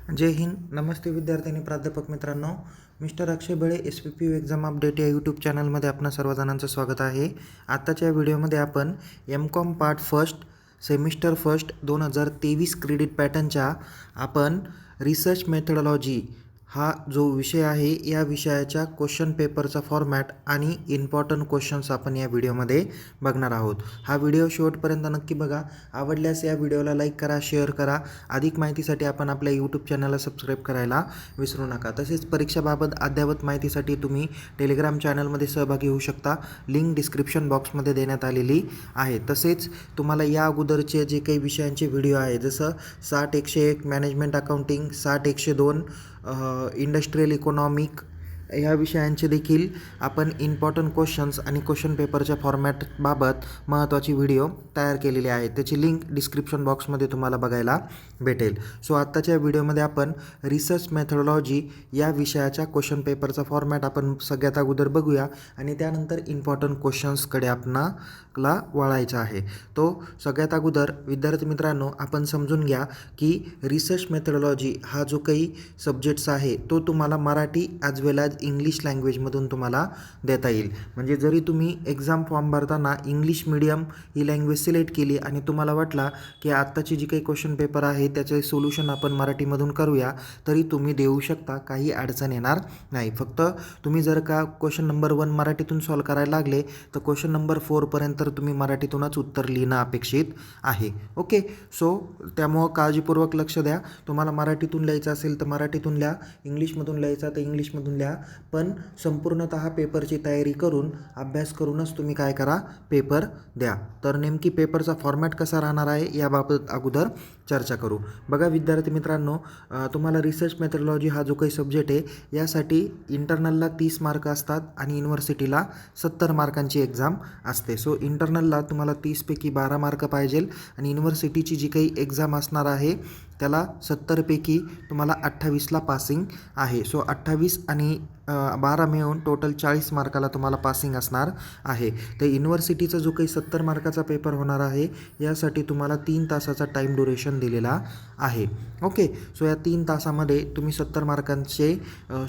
जय हिंद. नमस्ते विद्यार्थ्यांनी प्राध्यापक मित्रांनो. मिस्टर अक्षय बळे SPPU एक्झाम अपडेट या यूट्यूब चॅनलमध्ये आपणा सर्वजणांचं स्वागत आहे. आत्ताच्या व्हिडिओमध्ये आपण MCOM part first semester first 2023 credit पॅटर्नच्या आपण रिसर्च मेथडॉलॉजी हा जो विषय आहे या विषयाच्या क्वेश्चन पेपरचा फॉर्मॅट आणि इम्पॉर्टंट क्वेश्चन्स आपण या व्हिडिओमध्ये बघणार आहोत. हा व्हिडिओ शेवटपर्यंत नक्की बघा. आवडल्यास या व्हिडिओला लाईक करा, शेअर करा. अधिक माहितीसाठी आपण आपल्या यूट्यूब चॅनलला सबस्क्राईब करायला विसरू नका. तसेच परीक्षाबाबत अद्ययावत माहितीसाठी तुम्ही टेलिग्राम चॅनलमध्ये सहभागी होऊ शकता. लिंक डिस्क्रिप्शन बॉक्समध्ये देण्यात आलेली आहे. तसेच तुम्हाला या अगोदरचे जे काही विषयांचे व्हिडिओ आहे जसं 60-101 मॅनेजमेंट अकाउंटिंग, 60-102 इंडस्ट्रियल इकॉनॉमिक या विषयांचे देखील आपण इम्पॉर्टंट क्वेश्चन्स आणि क्वेश्चन पेपरच्या फॉर्मॅटबाबत महत्त्वाची व्हिडिओ तयार केलेली आहे. त्याची लिंक डिस्क्रिप्शन बॉक्समध्ये तुम्हाला बघायला भेटेल. सो आत्ताच्या व्हिडिओमध्ये आपण रिसर्च मेथडॉलॉजी या विषयाच्या क्वेश्चन पेपरचा फॉर्मॅट आपण सगळ्यात अगोदर बघूया आणि त्यानंतर इम्पॉर्टंट क्वेश्चन्सकडे आपणाला वळायचा आहे. तो सगळ्यात अगोदर विद्यार्थी मित्रांनो आपण समजून घ्या की रिसर्च मेथडॉलॉजी हा जो काही सब्जेक्ट्स आहे तो तुम्हाला मराठी ॲज वेल ॲज इंग्लिश लँग्वेजमधून तुम्हाला देता येईल. म्हणजे जरी तुम्ही एक्झाम फॉर्म भरताना इंग्लिश मीडियम ही लँग्वेज सिलेक्ट केली आणि तुम्हाला वाटला की आत्ताची जी काही क्वेश्चन पेपर आहे त्याचे सोल्युशन आपण मराठीमधून करूया तरी तुम्ही देऊ शकता. काही अडचण येणार नाही. फक्त तुम्ही जर का क्वेश्चन नंबर 1 मराठीतून सॉल्व करायला लागले तर क्वेश्चन नंबर 4 पर्यंत तुम्ही मराठीतूनच उत्तर लिहिणं अपेक्षित आहे. ओके. सो त्यामुळं काळजीपूर्वक लक्ष द्या. तुम्हाला मराठीतून लिहायचं असेल तर मराठीतून लिहा, इंग्लिशमधून लिहायचं तर इंग्लिशमधून लिहा. पण संपूर्णतः पेपरची तयारी करून अभ्यास करूनच तुम्ही काय करा, पेपर द्या. तर नेमकी पेपरचा फॉर्मॅट कसा राहणार आहे याबाबत अगोदर चर्चा करू. बघा विद्यार्थी मित्रांनो, तुम्हाला रिसर्च मेथडॉलॉजी हा जो काही सब्जेक्ट आहे यासाठी इंटरनलला 30 मार्क असतात आणि युनिव्हर्सिटीला 70 मार्कांची एक्झाम असते. सो इंटरनलला तुम्हाला 30पैकी 12 मार्क पाहिजे आणि युनिव्हर्सिटीची जी काही एक्झाम असणार आहे त्याला 70पैकी तुम्हाला 28ला पासिंग आहे. सो 28 आणि 12 मिळून टोटल 40 मार्काला तुम्हाला पासिंग असणार आहे. तर युनिव्हर्सिटीचा जो काही 70 मार्काचा पेपर होणार आहे यासाठी तुम्हाला 3 तासाचा टाईम ड्युरेशन दिलेला आहे. ओके. सो या 3 तासामध्ये तुम्ही 70 मार्कांचे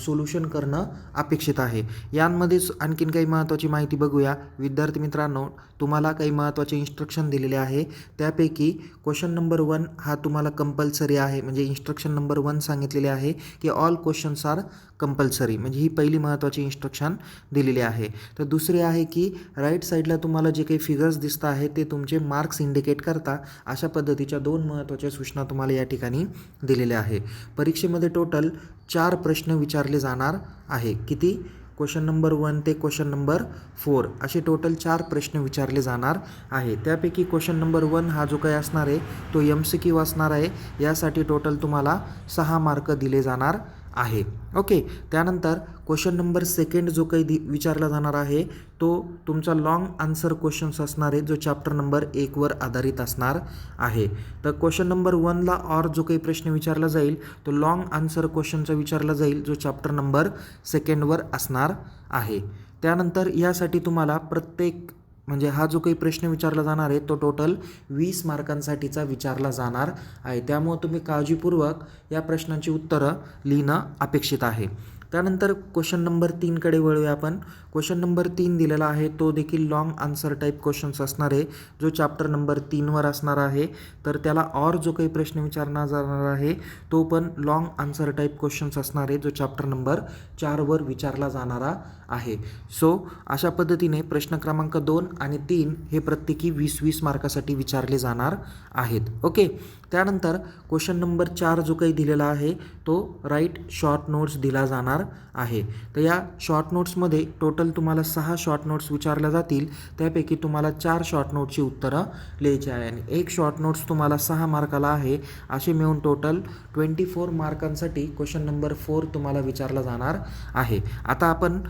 सोल्युशन करणं अपेक्षित आहे. यांमध्येच आणखीन काही महत्त्वाची माहिती बघूया. विद्यार्थी मित्रांनो, तुम्हाला काही महत्त्वाचे इन्स्ट्रक्शन दिलेले आहे. त्यापैकी क्वेश्चन नंबर 1 हा तुम्हाला कंपल्सरी आहे. म्हणजे इन्स्ट्रक्शन नंबर 1 सांगितलेले आहे की ऑल क्वेश्चन्स आर कंपल्सरी. म्हणजे ही पहिली महत्त्वाची इन्स्ट्रक्शन दिलेली आहे. तर दुसरी आहे की राईट साईडला तुम्हाला जे काही फिगर्स दिसत आहे ते तुमचे मार्क्स इंडिकेट करता. अशा पद्धतीच्या 2 महत्त्वाच्या सूचना तुम्हाला या ठिकाणी दिलेल्या आहे. परीक्षेमध्ये टोटल 4 प्रश्न विचारले जाणार आहे. किती? क्वेश्चन नंबर 1 ते क्वेश्चन नंबर 4 असे टोटल 4 प्रश्न विचारले जाणार आहे. त्यापैकी क्वेश्चन नंबर 1 हा जो काही असणार आहे तो MCQ असणार आहे. यासाठी टोटल तुम्हाला 6 मार्क दिले जाणार आहे. ओके. त्यानंतर क्वेश्चन नंबर 2 जो काही विचारला जाणार आहे तो तुमचा लॉंग आन्सर क्वेश्चन्स असणार आहे जो चॅप्टर नंबर 1वर आधारित असणार आहे. तर क्वेश्चन नंबर 1ला और जो काही प्रश्न विचारला जाईल तो लॉंग आन्सर क्वेश्चनचा विचारला जाईल जो चॅप्टर नंबर 2वर असणार आहे. त्यानंतर यासाठी तुम्हाला प्रत्येक म्हणजे हा जो काही प्रश्न विचारला जाणार आहे तो टोटल 20 मार्कांसाठीचा विचारला जाणार आहे. त्यामुळे तुम्ही काळजीपूर्वक या प्रश्नांची उत्तरं लिहिणं अपेक्षित आहे. त्यानंतर क्वेश्चन नंबर 3कडे वळूया आपण. क्वेश्चन नंबर 3 दिलेला आहे तो देखील लॉंग आन्सर टाईप क्वेश्चन्स असणार आहे जो चॅप्टर नंबर 3वर असणार आहे. तर त्याला और जो काही प्रश्न विचारला जाणार आहे तो पण लॉंग आन्सर टाईप क्वेश्चन्स असणार आहे जो चॅप्टर नंबर 4वर विचारला जाणारा आहे. सो अशा पद्धतीने प्रश्न क्रमांक 2 आणि 3 हे प्रत्येकी 20-20 मार्कासाठी विचारले जाणार आहेत. ओके. त्यानंतर क्वेश्चन नंबर 4 जो काही दिलेला आहे तो राईट शॉर्ट नोट्स दिला जाणार आहे. तर या शॉर्ट नोट्समध्ये टोटल तुम्हाला 6 शॉर्ट नोट्स विचारल्या जातील. त्यापैकी तुम्हाला 4 शॉर्ट नोट्सची उत्तरं लिहायची आहे आणि एक शॉर्ट नोट्स तुम्हाला 6 मार्काला आहे. असे मिळून टोटल 24 मार्कांसाठी क्वेश्चन नंबर 4 तुम्हाला विचारला जाणार आहे. आता आपण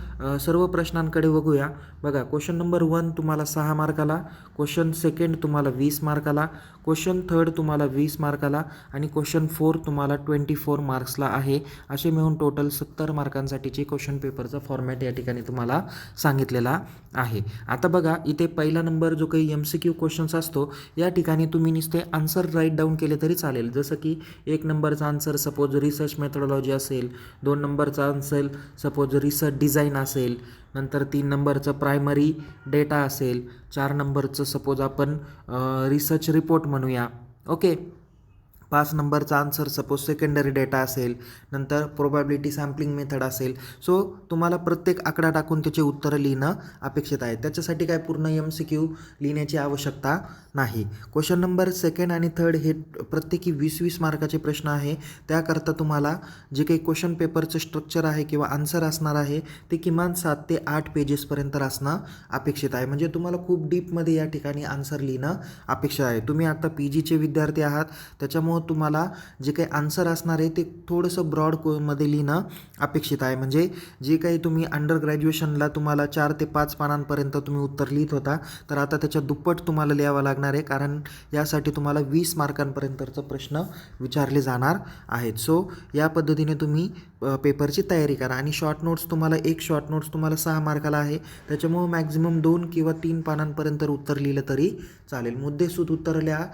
सर्व प्रश्नांकडे बघूया. बघा, क्वेश्चन नंबर 1 तुम्हाला 6 मार्काला, क्वेश्चन सेकंड तुम्हाला 20 मार्काला, क्वेश्चन थर्ड तुम्हाला 20 मार्काला आणि क्वेश्चन 4 तुम्हाला 24 मार्क्सला आहे. असे मिळून टोटल 70 मार्कांसाठीचे क्वेश्चन पेपरचा फॉर्मॅट या ठिकाणी तुम्हाला सांगितलेला आहे. आता बघा, इथे पहिला नंबर जो काही MCQ क्वेश्चन्स असतो या ठिकाणी तुम्ही नुसते आन्सर राईट डाऊन केले तरी चालेल. जसं की 1 नंबरचा आन्सर सपोज रिसर्च मेथडॉलॉजी असेल, 2 नंबरचा आन्सर सपोज रिसर्च डिझाईन असेल, नंतर 3 नंबरचं प्रायमरी डेटा असेल, 4 नंबरचं सपोज आपण रिसर्च रिपोर्ट म्हणूया. ओके, 5 नंबरचा आन्सर सपोज सेकंडरी डेटा असेल, नंतर प्रोबॅबिलिटी सॅम्पलिंग मेथड असेल. सो तुम्हाला प्रत्येक आकडा टाकून त्याचे उत्तरं लिहिणं अपेक्षित आहे. त्याच्यासाठी काय पूर्ण MCQ लिहिण्याची आवश्यकता नाही. क्वेश्चन नंबर सेकंड आणि थर्ड हे प्रत्येकी 20-20 मार्काचे प्रश्न आहे. त्याकरता तुम्हाला जे काही क्वेश्चन पेपरचं स्ट्रक्चर आहे किंवा आन्सर असणार आहे ते किमान 7 ते 8 पेजेसपर्यंत असणं अपेक्षित आहे. म्हणजे तुम्हाला खूप डीपमध्ये या ठिकाणी आन्सर लिहिणं अपेक्षित आहे. तुम्ही आता PGचे विद्यार्थी आहात, त्याच्यामुळं तुम्हाला जे काही आन्सर असणार आहे ते थोडंसं ब्रॉडमध्ये लिहिणं अपेक्षित आहे. म्हणजे जे काही तुम्ही अंडर ग्रॅज्युएशनला तुम्हाला 4 ते 5 पानांपर्यंत तुम्ही उत्तर लिहित होता, तर आता त्याच्या दुप्पट तुम्हाला लिहावं लागणार आहे, कारण यासाठी तुम्हाला 20 मार्कांपर्यंतचा प्रश्न विचारले जाणार आहेत. सो या पद्धतीने तुम्ही पेपरची तयारी करा. आणि शॉर्ट नोट्स तुम्हाला एक शॉर्ट नोट्स तुम्हाला 6 मार्काला आहे, त्याच्यामुळं मॅक्झिमम 2 किंवा 3 पानांपर्यंत उत्तर लिहिलं तरी चालेल. मुद्देसूद उत्तरं लिहा,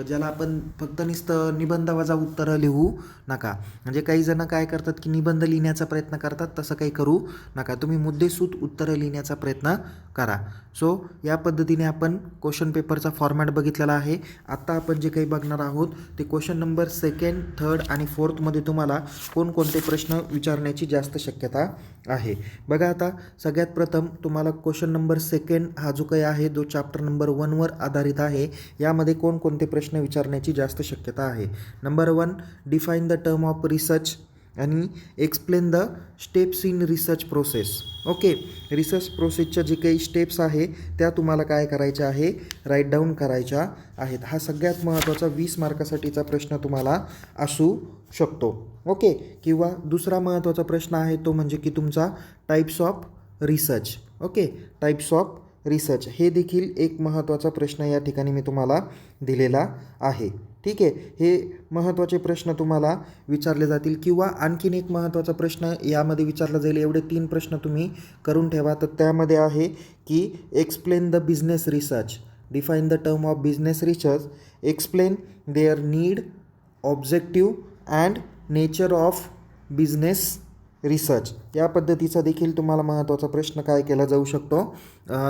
ज्याला आपण फक्त नुसतं निबंध वजा उत्तरं लिहू नका. म्हणजे काही जण काय करतात की निबंध लिहिण्याचा प्रयत्न करतात, तसं काही करू नका. तुम्ही मुद्देसूद उत्तरं लिहिण्याचा प्रयत्न करा. सो या पद्धतीने आपण क्वेश्चन पेपरचा फॉर्मॅट बघितलेला आहे. आत्ता आपण जे काही बघणार आहोत ते क्वेश्चन नंबर सेकंड, थर्ड आणि फोर्थमध्ये तुम्हाला कोणकोणते प्रश्न विचारण्याची जास्त शक्यता आहे. बघा, आता सगळ्यात प्रथम तुम्हाला क्वेश्चन नंबर सेकंड हा जो काही आहे जो चॅप्टर नंबर 1वर आधारित आहे, यामध्ये कोणकोणते प्रश्न विचारण्याची जास्त शक्यता आहे. Number 1, define the term of research आणि explain the steps in research process. Okay, research प्रोसेसच्या जे काही स्टेप्स आहे त्या तुम्हाला काय करायच्या आहे, राईट डाऊन करायच्या आहेत. हा सगळ्यात महत्त्वाचा 20 मार्कासाठीचा प्रश्न तुम्हाला असू शकतो. ओके, किंवा दुसरा महत्त्वाचा प्रश्न आहे तो म्हणजे की तुमचा types of research. Okay, types of research हे देखील एक महत्त्वाचा प्रश्न या ठिकाणी मी तुम्हाला दिलेला आहे. ठीक आहे, हे महत्त्वाचे प्रश्न तुम्हाला विचारले जातील. किंवा आणखीन एक महत्त्वाचा प्रश्न यामध्ये विचारला जाईल. एवढे 3 प्रश्न तुम्ही करून ठेवा. तर त्यामध्ये आहे की explain the business research, define the term of business research, explain their need, objective and nature of business research. या पद्धतीचा देखील तुम्हाला महत्त्वाचा प्रश्न काय केला जाऊ शकतो,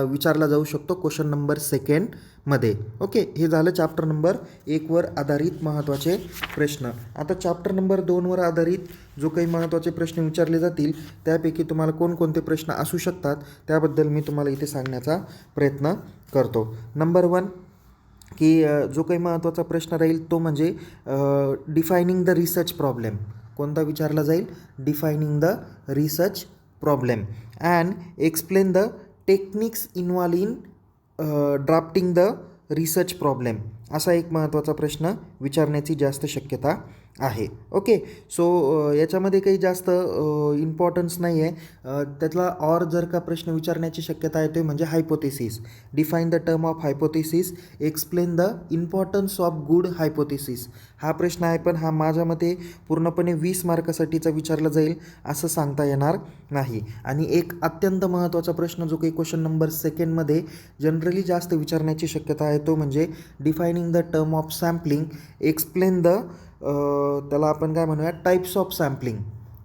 विचारला जाऊ शकतो क्वेश्चन नंबर सेकंडमध्ये. ओके, हे झालं चॅप्टर नंबर 1वर आधारित महत्त्वाचे प्रश्न. आता चॅप्टर नंबर 2वर आधारित जो काही महत्त्वाचे प्रश्न विचारले जातील त्यापैकी तुम्हाला कोणकोणते प्रश्न असू शकतात त्याबद्दल मी तुम्हाला इथे सांगण्याचा प्रयत्न करतो. नंबर 1 की जो काही महत्त्वाचा प्रश्न राहील तो म्हणजे डिफायनिंग द रिसर्च प्रॉब्लेम. कोणता विचारला जाईल, defining the research problem and explain the techniques involve in drafting the research problem. असा एक महत्त्वाचा प्रश्न विचारण्याची जास्त शक्यता आहे. ओके, सो याच्यामध्ये काही जास्त इम्पॉर्टन्स नाही आहे. त्यातला और जर का प्रश्न विचारण्याची शक्यता आहे ते म्हणजे hypothesis. Define the term of hypothesis, explain the importance of good hypothesis. हा प्रश्न आहे, पण हा माझ्या मते पूर्णपणे 20 मार्कासाठीचा विचारला जाईल असं सांगता येणार नाही. आणि एक अत्यंत महत्त्वाचा प्रश्न जो काही क्वेश्चन नंबर सेकंडमध्ये जनरली जास्त विचारण्याची शक्यता आहे तो म्हणजे defining the term of sampling, explain the त्याला आपण काय म्हणूया, टाईप्स ऑफ सॅम्पलिंग.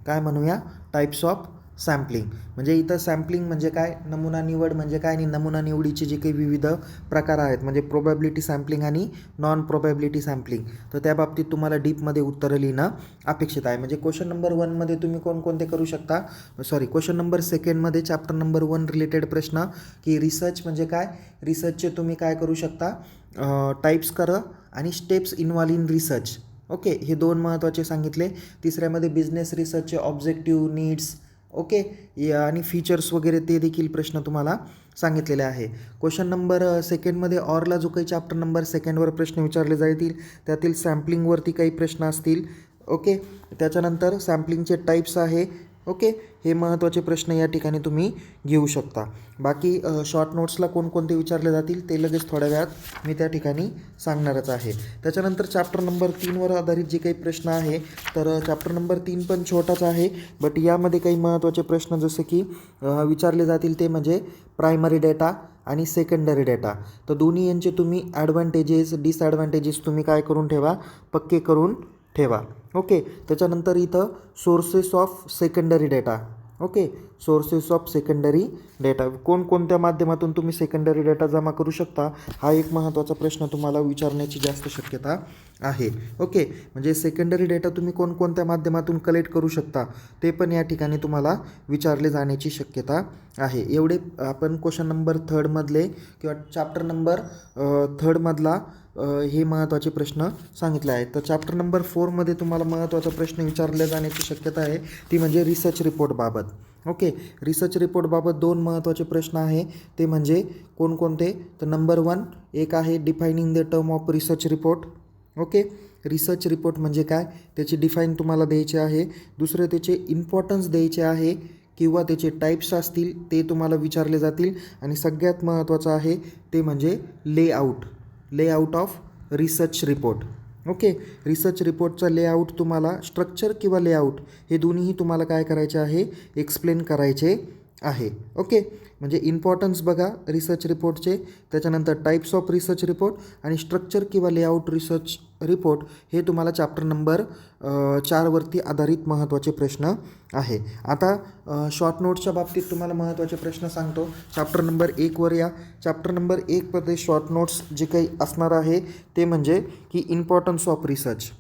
काय म्हणूया, टाईप्स ऑफ सॅम्पलिंग. म्हणजे इथं सॅम्पलिंग म्हणजे काय, नमुना निवड म्हणजे काय, आणि नमुना निवडीचे जे काही विविध प्रकार आहेत म्हणजे प्रोबॅबिलिटी सॅम्पलिंग आणि नॉन प्रोबॅबिलिटी सॅम्पलिंग. तर त्या बाबतीत तुम्हाला डीपमध्ये उत्तरं लिहिणं अपेक्षित आहे. म्हणजे क्वेश्चन नंबर 1मध्ये तुम्ही कोणकोणते करू शकता, क्वेश्चन नंबर सेकंडमध्ये चॅप्टर नंबर 1 रिलेटेड प्रश्न की रिसर्च म्हणजे काय, रिसर्चचे तुम्ही काय करू शकता, टाईप्स करा आणि steps involve in research. Okay, हे 2 महत्त्वाचे सांगितले. तिसऱ्यामध्ये बिझनेस रिसर्चचे ऑब्जेक्टिव्ह, नीड्स, ओके, आणि फीचर्स वगैरे ते देखील प्रश्न तुम्हाला सांगितलेले आहे. क्वेश्चन नंबर सेकंडमध्ये ऑरला जो काही चॅप्टर नंबर सेकंडवर प्रश्न विचारले जातील त्यातील सॅम्पलिंगवरती काही प्रश्न असतील. ओके, त्याच्यानंतर सॅम्पलिंगचे टाईप्स आहे, ओके, हे महत्त्वाचे प्रश्न या ठिकाणी तुम्ही घेऊ शकता. बाकी शॉर्ट नोट्सला कोणकोणते विचारले जातील ते लगेच थोड्या वेळात मी त्या ठिकाणी सांगणारच आहे. त्याच्यानंतर चॅप्टर नंबर 3वर आधारित जे काही प्रश्न आहे, तर चॅप्टर नंबर 3 पण छोटाच आहे, बट यामध्ये काही महत्त्वाचे प्रश्न जसे की विचारले जातील ते म्हणजे प्रायमरी डेटा आणि सेकंडरी डेटा. तर दोन्ही यांचे तुम्ही ॲडव्हान्टेजेस डिसॲडव्हान्टेजेस तुम्ही काय करून ठेवा, पक्के करून ठेवा. ओके, त्याच्यानंतर इथं sources of secondary data. Okay, sources of secondary data, कोणकोणत्या माध्यमातून तुम्ही सेकंडरी डेटा जमा करू शकता, हा एक महत्त्वाचा प्रश्न तुम्हाला विचारण्याची जास्त शक्यता आहे. ओके, म्हणजे सेकंडरी डेटा तुम्ही कोणकोणत्या माध्यमातून कलेक्ट करू शकता ते पण या ठिकाणी तुम्हाला विचारले जाण्याची शक्यता आहे. एवढे आपण क्वेश्चन नंबर 3मधले किंवा चॅप्टर नंबर 3मधला हे महत्त्वाचे प्रश्न सांगितले आहेत. तर चॅप्टर नंबर 4मध्ये तुम्हाला महत्त्वाचा प्रश्न विचारला जाण्याची शक्यता आहे, ती म्हणजे रिसर्च रिपोर्टबाबत. ओके, रिसर्च रिपोर्टबाबत 2 महत्त्वाचे प्रश्न आहे, ते म्हणजे कोणकोणते, तर नंबर 1 एक आहे defining the term of research report. Okay, research report म्हणजे काय त्याची डिफाईन तुम्हाला द्यायचे आहे. दुसरं त्याचे इम्पॉर्टन्स द्यायचे आहे किंवा त्याचे टाईप्स असतील ते तुम्हाला विचारले जातील. आणि सगळ्यात महत्त्वाचं आहे ते म्हणजे layout of research report. Okay, research रिपोर्टचा लेआउट तुम्हाला स्ट्रक्चर किंवा लेआउट हे दोन्हीही तुम्हाला काय करायचे आहे, एक्सप्लेन करायचे आहे. ओके, म्हणजे इम्पॉर्टन्स बघा रिसर्च रिपोर्टचे, त्याच्यानंतर टाईप्स ऑफ रिसर्च रिपोर्ट आणि स्ट्रक्चर किंवा लेआउट रिसर्च रिपोर्ट हे तुम्हाला चॅप्टर नंबर 4वरती आधारित महत्त्वाचे प्रश्न आहे. आता शॉर्ट नोट्सच्या बाबतीत तुम्हाला महत्त्वाचे प्रश्न सांगतो. चॅप्टर नंबर 1वर या. चॅप्टर नंबर 1मध्ये शॉर्ट नोट्स जे काही असणार आहे ते म्हणजे की इम्पॉर्टन्स ऑफ रिसर्च.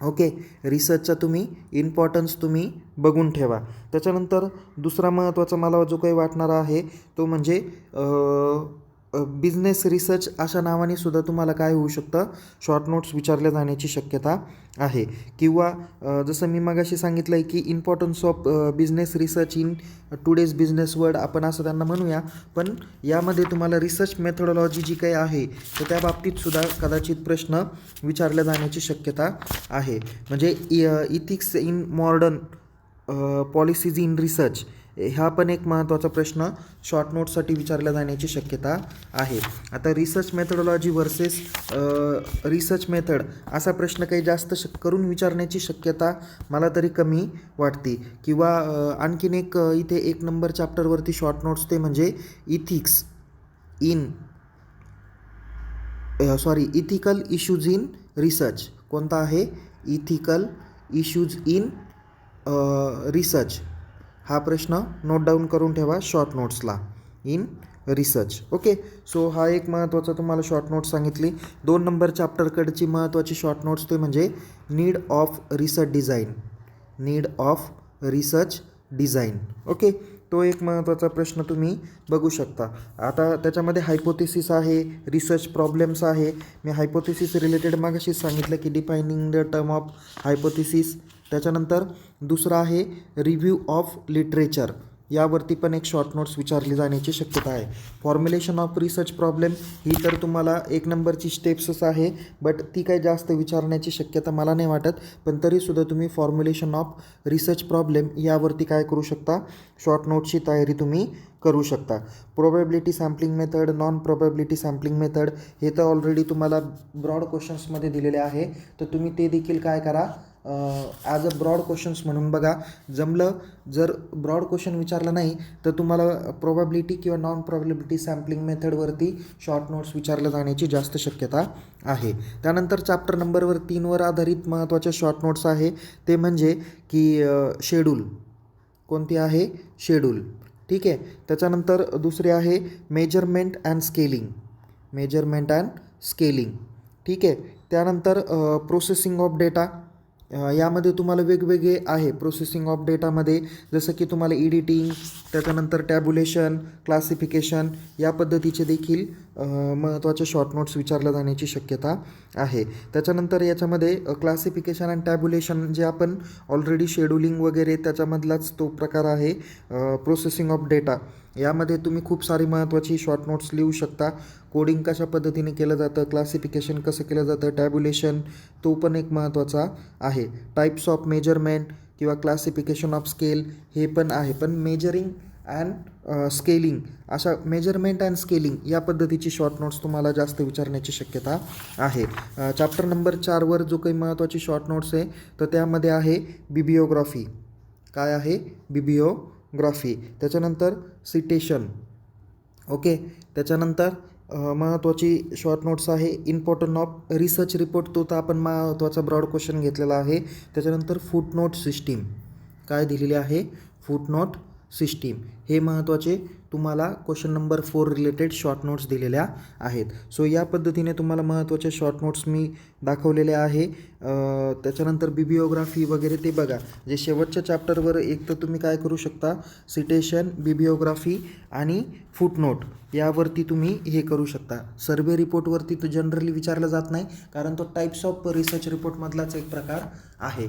ओके, रिसर्चचा तुम्ही इम्पॉर्टन्स तुम्ही बघून ठेवा. त्याच्यानंतर दुसरा महत्त्वाचा मला जो काही वाटणारा आहे तो म्हणजे बिझनेस रिसर्च अशा नावाने सुद्धा तुम्हाला काय होऊ शकतं, शॉर्ट नोट्स विचारल्या जाण्याची शक्यता आहे. किंवा जसं मी मगाशी सांगितलं आहे की importance of business research in today's business world आपण असं त्यांना म्हणूया, पण यामध्ये तुम्हाला रिसर्च मेथोडॉलॉजी जी काही आहे तर त्या बाबतीतसुद्धा कदाचित प्रश्न विचारल्या जाण्याची शक्यता आहे. म्हणजे ethics in modern policies in research हा पण एक महत्त्वाचा प्रश्न शॉर्ट नोट्ससाठी विचारला जाण्याची शक्यता आहे. आता research methodology versus research method असा प्रश्न काही जास्त करून विचारण्याची शक्यता मला तरी कमी वाटते. किंवा आणखीन एक इथे 1 नंबर चॅप्टरवरती शॉर्ट नोट्स ते म्हणजे इथिकल इश्यूज इन रिसर्च. कोणता आहे, इथिकल इश्यूज इन रिसर्च. हा प्रश्न नोट डाऊन करून ठेवा शॉर्ट नोट्सला, इन रिसर्च. ओके, सो हा एक महत्त्वाचा तुम्हाला शॉर्ट नोट्स सांगितली. 2 नंबर चॅप्टरकडची महत्त्वाची शॉर्ट नोट्स ते म्हणजे need of research design. Okay, तो एक महत्त्वाचा प्रश्न तुम्ही बघू शकता. आता त्याच्यामध्ये हायपोथेसिस आहे, रिसर्च प्रॉब्लेम्स आहे. मी हायपोथेसिस रिलेटेड मागाशीच सांगितलं की defining the term of hypothesis. त्याच्यानंतर दुसरा आहे रिव्ह्यू ऑफ लिटरेचर, यावरती पण एक शॉर्ट नोट्स विचारली जाण्याची शक्यता आहे. फॉर्म्युलेशन ऑफ रिसर्च प्रॉब्लेम ही तर तुम्हाला 1 नंबरची स्टेप्सच आहे, बट ती काही जास्त विचारण्याची शक्यता मला नाही वाटत. पण तरीसुद्धा तुम्ही फॉर्म्युलेशन ऑफ रिसर्च प्रॉब्लेम यावरती काय करू शकता, शॉर्ट नोट्सची तयारी तुम्ही करू शकता. Probability sampling method, non probability sampling method हे तर ऑलरेडी तुम्हाला ब्रॉड क्वेश्चन्समध्ये दिलेले आहे, तर तुम्ही ते देखील काय करा, ॲज अ ब्रॉड क्वेश्चन्स म्हणून बघा. जमलं जर ब्रॉड क्वेश्चन विचारलं नाही तर तुम्हाला प्रोबॅबिलिटी किंवा नॉन प्रोबॅबिलिटी सॅम्पलिंग मेथडवरती शॉर्ट नोट्स विचारल्या जाण्याची जास्त शक्यता आहे. त्यानंतर चॅप्टर नंबर 3वर आधारित महत्त्वाच्या शॉर्ट नोट्स आहे ते म्हणजे की शेड्यूल. कोणती आहे, शेड्यूल. ठीक आहे, त्याच्यानंतर दुसरे आहे मेजरमेंट अँड स्केलिंग. ठीक आहे, त्यानंतर प्रोसेसिंग ऑफ डेटा. यामध्ये तुम्हाला वेगवेगळे आहे प्रोसेसिंग ऑफ डेटामध्ये, जसं की तुम्हाला एडिटिंग, त्याच्यानंतर टॅब्युलेशन, क्लासिफिकेशन या पद्धतीचे देखील महत्त्वाचे शॉर्ट नोट्स विचारल्या जाण्याची शक्यता आहे. त्याच्यानंतर याच्यामध्ये क्लासिफिकेशन अँड टॅब्युलेशन जे आपण ऑलरेडी शेड्युलिंग वगैरे त्याच्यामधलाच तो प्रकार आहे प्रोसेसिंग ऑफ डेटा. यामध्ये तुम्ही खूप सारी महत्त्वाची शॉर्ट नोट्स लिहू शकता. कोडिंग कशा पद्धतीने केलं जातं, क्लासिफिकेशन कसं केलं जातं, टॅब्युलेशन तो पण एक महत्त्वाचा आहे. टाईप्स ऑफ मेजरमेंट, किंवा क्लासिफिकेशन ऑफ स्केल हे पण आहे. पण मेजरिंग अँड स्केलिंग अशा मेजरमेंट अँड स्केलिंग या पद्धतीची शॉर्ट नोट्स तुम्हाला जास्त विचारण्याची शक्यता आहे. चॅप्टर नंबर 4वर जो काही महत्त्वाची शॉर्ट नोट्स आहे तर त्यामध्ये आहे बिबिओग्राफी. काय आहे? बिबिओग्राफी. त्याच्यानंतर सिटेशन. ओके. त्याच्यानंतर महत्त्वाची शॉर्ट नोट्स आहे इम्पॉर्टंट ऑफ रिसर्च रिपोर्ट, तो तर आपण महत्त्वाचा ब्रॉड क्वेश्चन घेतलेला आहे. त्याच्यानंतर फुटनोट सिस्टीम काय दिलेली आहे? फुटनोट सिस्टीम हे महत्त्वाचे तुम्हाला question number 4 related short notes दिलेल्या आहेत. सो या पद्धतीने तुम्हाला महत्त्वाचे शॉर्ट नोट्स मी दाखवलेले आहे. त्याच्यानंतर बिबिओग्राफी वगैरे ते बघा, जे शेवटच्या चॅप्टरवर एक तर तुम्ही काय करू शकता, सिटेशन, बिबिओग्राफी आणि फुटनोट यावरती तुम्ही हे करू शकता. सर्वे रिपोर्टवरती तो जनरली विचारला जात नाही, कारण तो टाईप्स ऑफ रिसर्च रिपोर्टमधलाच एक प्रकार आहे.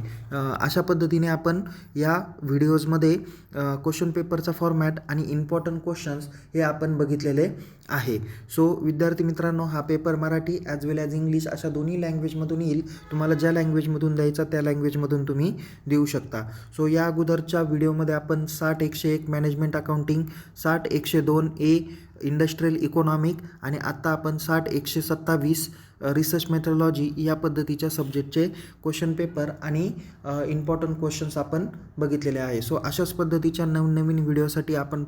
अशा पद्धतीने आपण या व्हिडिओजमध्ये क्वेश्चन पेपरचा फॉर्मॅट आणि इम्पॉर्टंट क्वेश्चन्स हे आपण बघितलेले आहे. सो विद्यार्थी मित्रांनो, हा पेपर मराठी ॲज वेल ॲज इंग्लिश अशा दोन्ही लँग्वेजमधून येईल. तुम्हाला ज्या लँग्वेजमधून द्यायचा त्या लँग्वेजमधून तुम्ही देऊ शकता. सो या अगोदरच्या व्हिडिओमध्ये आपण 60-101 मॅनेजमेंट अकाउंटिंग, 60-102 ए इंडस्ट्रियल इकॉनॉमिक आणि आत्ता आपण 60-127 रिसर्च मेथडॉलॉजी या पद्धतीच्या सब्जेक्टचे क्वेश्चन पेपर आणि इम्पॉर्टंट क्वेश्चन्स आपण बघितलेले आहे. सो अशाच पद्धतीच्या नवनवीन व्हिडिओसाठी आपण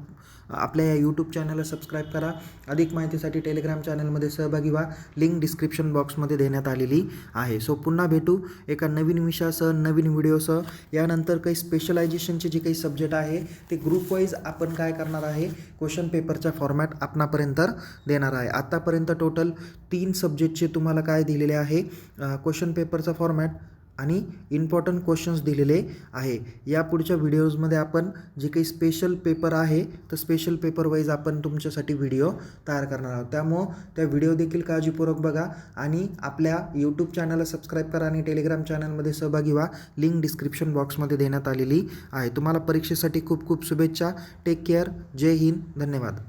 आपल्या या यूट्यूब चॅनलला सबस्क्राईब करा. अधिक माहितीसाठी टेलिग्राम चॅनलमध्ये सहभागी व्हा. लिंक डिस्क्रिप्शन बॉक्समध्ये देण्यात आलेली आहे. सो पुन्हा भेटू एका नवीन विषयासह, नवीन व्हिडिओसह. यानंतर काही स्पेशलायझेशनचे जे काही सब्जेक्ट आहे ते ग्रुप वाईज आपण काय करणार आहे, क्वेश्चन पेपरचा फॉर्मॅट आपणापर्यंत देणार आहे. आत्तापर्यंत टोटल 3 सब्जेक्टचे तुम्हाला काय दिलेले आहे, क्वेश्चन पेपरचा फॉर्मॅट आणि इम्पॉर्टंट क्वेश्चन्स दिलेले आहे. या पुढच्या व्हिडिओजमध्ये आपण जे काही स्पेशल पेपर आहे तर स्पेशल पेपर वाईज आपण तुमच्यासाठी व्हिडिओ तयार करणार आहोत. त्यामुळं त्या व्हिडिओ देखील काळजीपूर्वक बघा आणि आपल्या यूट्यूब चॅनलला सबस्क्राईब करा आणि टेलिग्राम चॅनलमध्ये सहभागी व्हा. लिंक डिस्क्रिप्शन बॉक्समध्ये देण्यात आलेली आहे. तुम्हाला परीक्षेसाठी खूप खूप शुभेच्छा. Take care. जय हिंद. धन्यवाद.